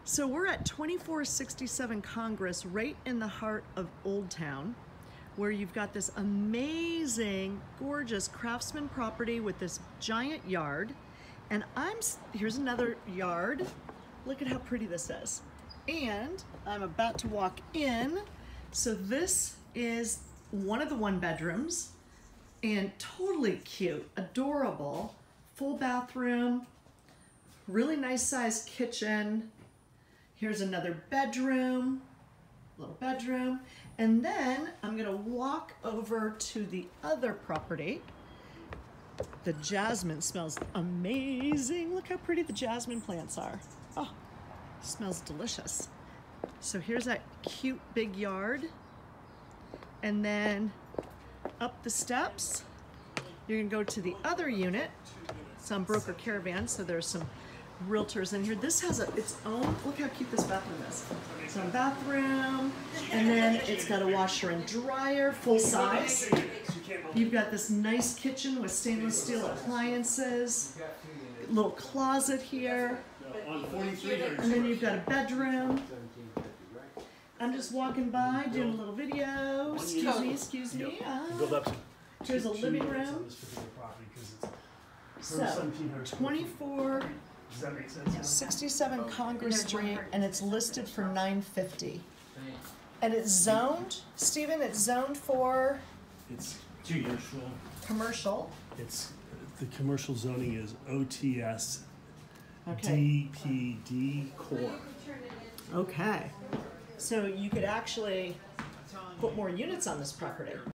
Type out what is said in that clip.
So we're at 2467 Congress, right in the heart of Old Town, where you've got this amazing, gorgeous craftsman property with this giant yard. And here's another yard. Look at how pretty this is. And I'm about to walk in. So this is one of the one bedrooms, and totally cute, adorable, full bathroom, really nice sized kitchen. Here's another bedroom, little bedroom. And then I'm gonna walk over to the other property. The jasmine smells amazing. Look how pretty the jasmine plants are. Oh, smells delicious. So here's that cute big yard. And then up the steps, you're gonna go to the other unit. It's on Broker Caravan, so there's some realtors in here. This has its own, look how cute this bathroom is. It's a bathroom, and then it's got a washer and dryer, full size. You've got this nice kitchen with stainless steel appliances, little closet here, and then you've got a bedroom. I'm just walking by, doing a little video. Excuse me. Here's a living room. So, 2467 Congress Street, and it's listed for $950. And it's zoned, Stephen, it's zoned for? It's commercial. Commercial. The commercial zoning is OTS DPD core. Okay. So you could actually put more units on this property.